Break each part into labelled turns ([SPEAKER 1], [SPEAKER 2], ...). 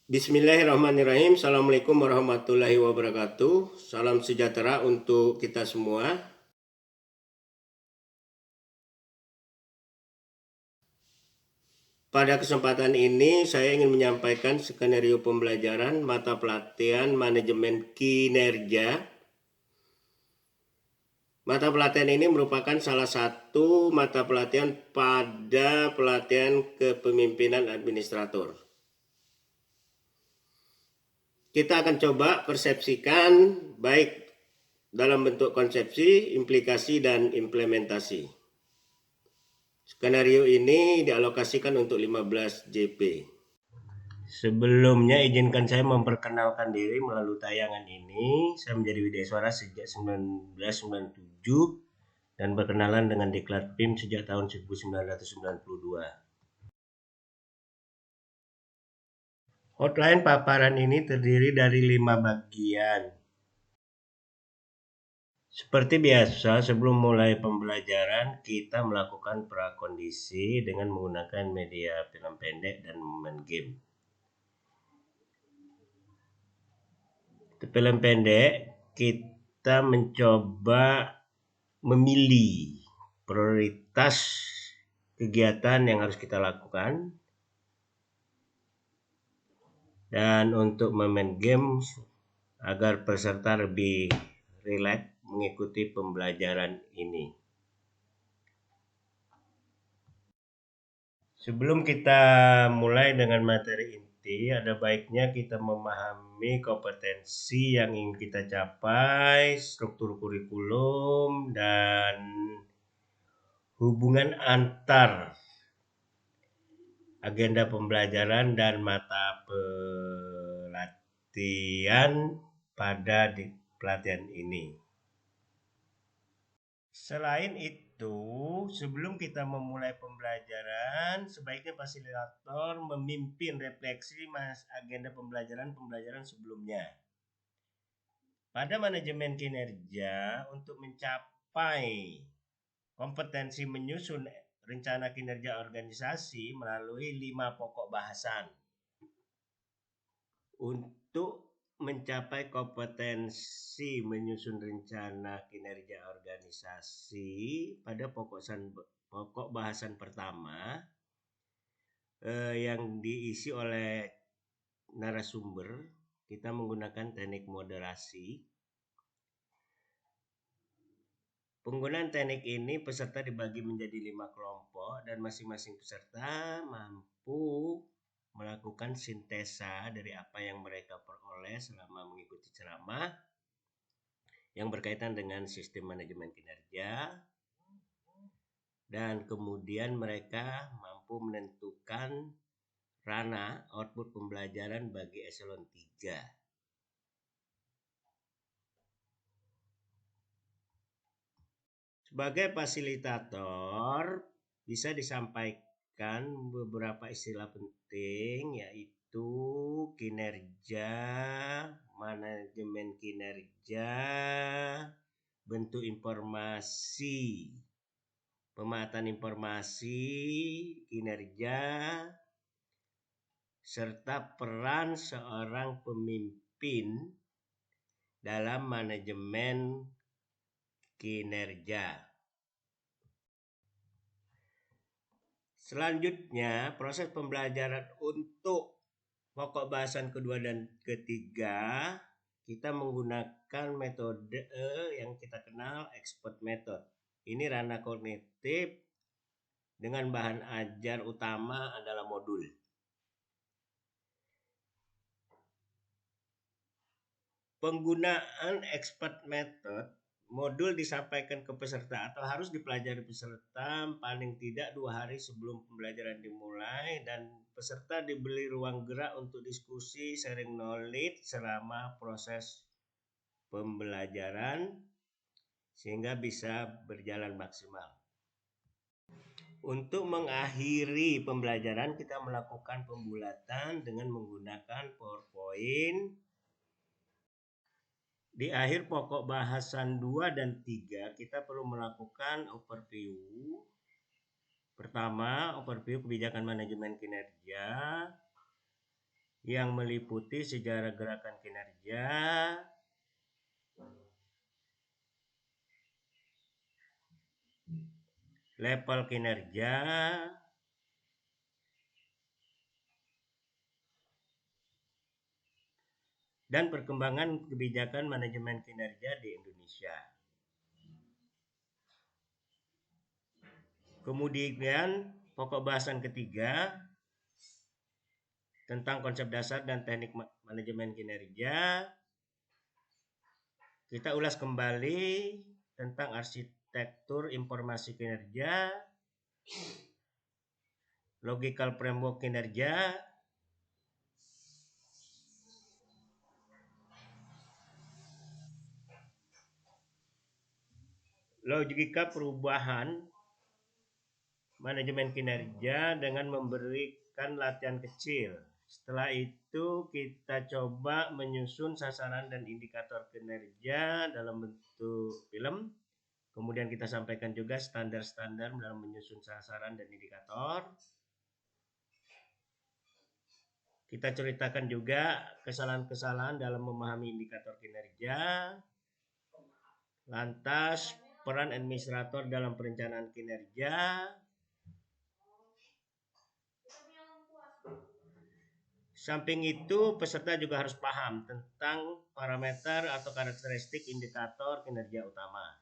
[SPEAKER 1] Bismillahirrahmanirrahim. Assalamualaikum warahmatullahi wabarakatuh. Salam sejahtera untuk kita semua. Pada kesempatan ini saya ingin menyampaikan skenario pembelajaran mata pelatihan manajemen kinerja. Mata pelatihan ini merupakan salah satu mata pelatihan pada pelatihan kepemimpinan administrator. Kita akan coba persepsikan baik dalam bentuk konsepsi, implikasi, dan implementasi. Skenario ini dialokasikan untuk 15 JP. Sebelumnya izinkan saya memperkenalkan diri melalui tayangan ini. Saya menjadi Widyaswara sejak 1997 dan berkenalan dengan Diklat PIM sejak tahun 1992. Outline paparan ini terdiri dari 5 bagian. Seperti biasa, sebelum mulai pembelajaran, kita melakukan prakondisi dengan menggunakan media film pendek dan momen game. Film pendek, kita mencoba memilih prioritas kegiatan yang harus kita lakukan. Dan untuk momen game, agar peserta lebih rileks mengikuti pembelajaran ini. Sebelum kita mulai dengan materi inti, ada baiknya kita memahami kompetensi yang ingin kita capai, struktur kurikulum, dan hubungan antar agenda pembelajaran dan mata pelatihan pada pelatihan ini. Selain itu, sebelum kita memulai pembelajaran, sebaiknya fasilitator memimpin refleksi agenda pembelajaran sebelumnya. Pada manajemen kinerja, untuk mencapai kompetensi menyusun rencana kinerja organisasi melalui 5 pokok bahasan. Untuk mencapai kompetensi menyusun rencana kinerja organisasi pada pokok bahasan pertama yang diisi oleh narasumber, kita menggunakan teknik moderasi. Penggunaan teknik ini peserta dibagi menjadi 5 kelompok dan masing-masing peserta mampu melakukan sintesa dari apa yang mereka peroleh selama mengikuti ceramah yang berkaitan dengan sistem manajemen kinerja, dan kemudian mereka mampu menentukan ranah output pembelajaran bagi eselon 3. Sebagai fasilitator, bisa disampaikan beberapa istilah penting, yaitu kinerja, manajemen kinerja, bentuk informasi, pemanfaatan informasi, kinerja, serta peran seorang pemimpin dalam manajemen kinerja. Selanjutnya, proses pembelajaran untuk pokok bahasan kedua dan ketiga, kita menggunakan metode yang kita kenal expert method. Ini ranah kognitif dengan bahan ajar utama adalah modul. Penggunaan expert method, modul disampaikan ke peserta atau harus dipelajari peserta paling tidak 2 hari sebelum pembelajaran dimulai, dan peserta diberi ruang gerak untuk diskusi, sharing knowledge selama proses pembelajaran sehingga bisa berjalan maksimal. Untuk mengakhiri pembelajaran, kita melakukan pembulatan dengan menggunakan PowerPoint. Di akhir pokok bahasan 2 dan 3, kita perlu melakukan overview. Pertama, overview kebijakan manajemen kinerja. yang meliputi sejarah gerakan kinerja, level kinerja, dan perkembangan kebijakan manajemen kinerja di Indonesia. Kemudian pokok bahasan ketiga tentang konsep dasar dan teknik manajemen kinerja. Kita ulas kembali tentang arsitektur informasi kinerja, logical framework kinerja, logika perubahan manajemen kinerja dengan memberikan latihan kecil. Setelah itu kita coba menyusun sasaran dan indikator kinerja dalam bentuk film. Kemudian kita sampaikan juga standar-standar dalam menyusun sasaran dan indikator. Kita ceritakan juga kesalahan-kesalahan dalam memahami indikator kinerja. Lantas, peran administrator dalam perencanaan kinerja. Samping itu, peserta juga harus paham tentang parameter atau karakteristik indikator kinerja utama.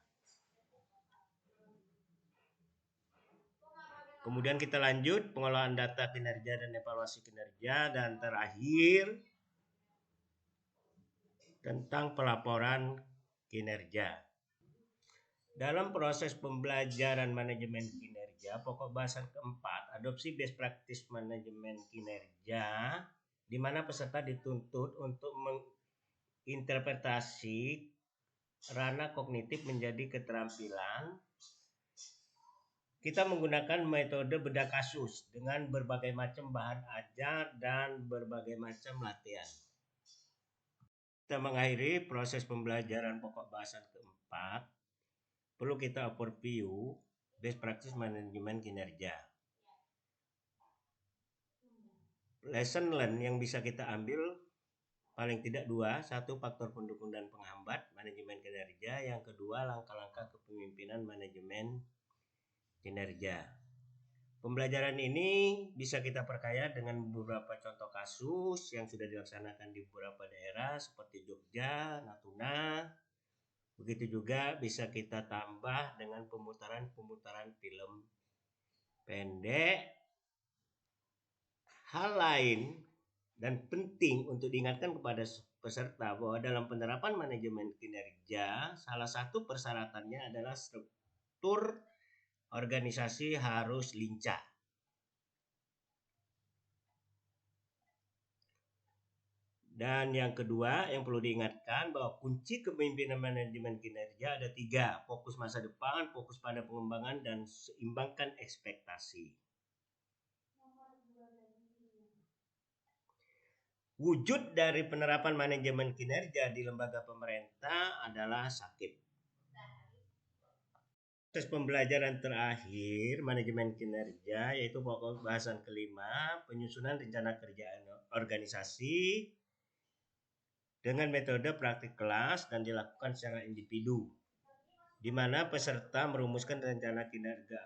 [SPEAKER 1] Kemudian kita lanjut pengolahan data kinerja dan evaluasi kinerja, dan terakhir tentang pelaporan kinerja. Dalam proses pembelajaran manajemen kinerja, pokok bahasan keempat, adopsi best practice manajemen kinerja, di mana peserta dituntut untuk menginterpretasi ranah kognitif menjadi keterampilan. Kita menggunakan metode bedah kasus dengan berbagai macam bahan ajar dan berbagai macam latihan. Kita mengakhiri proses pembelajaran pokok bahasan keempat. Perlu kita overview best practice manajemen kinerja. Lesson learn yang bisa kita ambil paling tidak dua. Satu, faktor pendukung dan penghambat manajemen kinerja. Yang kedua, langkah-langkah kepemimpinan manajemen kinerja. Pembelajaran ini bisa kita perkaya dengan beberapa contoh kasus yang sudah dilaksanakan di beberapa daerah seperti Jogja, Natuna. Begitu juga bisa kita tambah dengan pemutaran film pendek. Hal lain dan penting untuk diingatkan kepada peserta bahwa dalam penerapan manajemen kinerja, salah satu persyaratannya adalah struktur organisasi harus lincah. Dan yang kedua yang perlu diingatkan bahwa kunci kepemimpinan manajemen kinerja ada 3. Fokus masa depan, fokus pada pengembangan, dan seimbangkan ekspektasi. Wujud dari penerapan manajemen kinerja di lembaga pemerintah adalah SAKIP. Proses pembelajaran terakhir manajemen kinerja yaitu pokok bahasan kelima, penyusunan rencana kerja organisasi dengan metode praktik kelas dan dilakukan secara individu, di mana peserta merumuskan rencana kinerja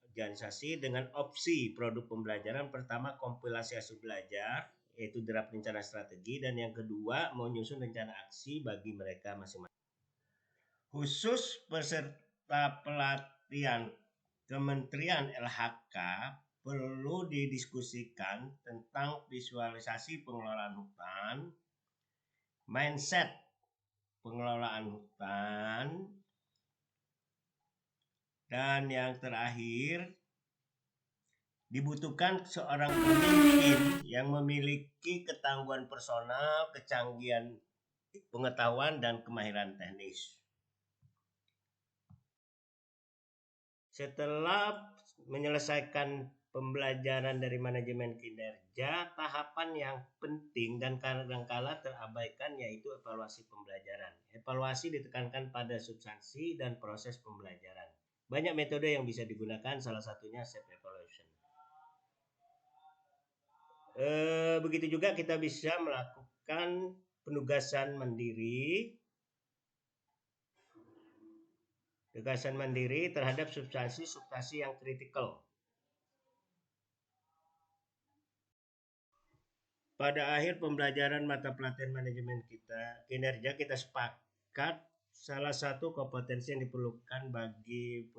[SPEAKER 1] organisasi dengan opsi produk pembelajaran. Pertama, kompilasi hasil belajar, yaitu draft rencana strategi, dan yang kedua, menyusun rencana aksi bagi mereka masing-masing. Khusus peserta pelatihan Kementerian LHK perlu didiskusikan tentang visualisasi pengelolaan hutan, mindset pengelolaan hutan, dan yang terakhir dibutuhkan seorang pemimpin yang memiliki ketangguhan personal, kecanggihan pengetahuan, dan kemahiran teknis. Setelah menyelesaikan pembelajaran dari manajemen kinerja, tahapan yang penting dan kadangkala terabaikan yaitu evaluasi pembelajaran. Evaluasi ditekankan pada substansi dan proses pembelajaran. Banyak metode yang bisa digunakan, salah satunya self-evaluation. Begitu juga kita bisa melakukan penugasan mandiri terhadap substansi yang kritikal. Pada akhir pembelajaran mata pelatihan manajemen kinerja kita sepakat salah satu kompetensi yang diperlukan bagi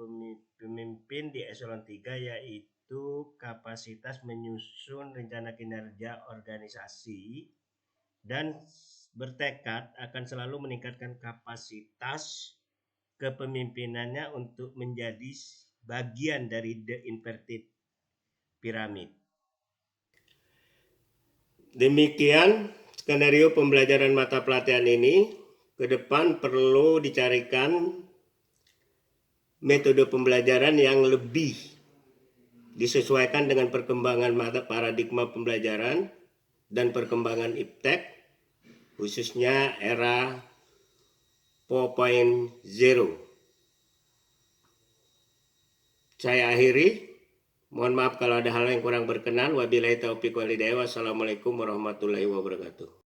[SPEAKER 1] pemimpin di eselon 3 yaitu kapasitas menyusun rencana kinerja organisasi dan bertekad akan selalu meningkatkan kapasitas kepemimpinannya untuk menjadi bagian dari the inverted pyramid. Demikian skenario pembelajaran mata pelatihan ini. Ke depan perlu dicarikan metode pembelajaran yang lebih disesuaikan dengan perkembangan paradigma pembelajaran dan perkembangan iptek, khususnya era 4.0. Saya akhiri. Mohon maaf kalau ada hal yang kurang berkenan. Wabillahi taufiq wal hidayah. Wassalamualaikum warahmatullahi wabarakatuh.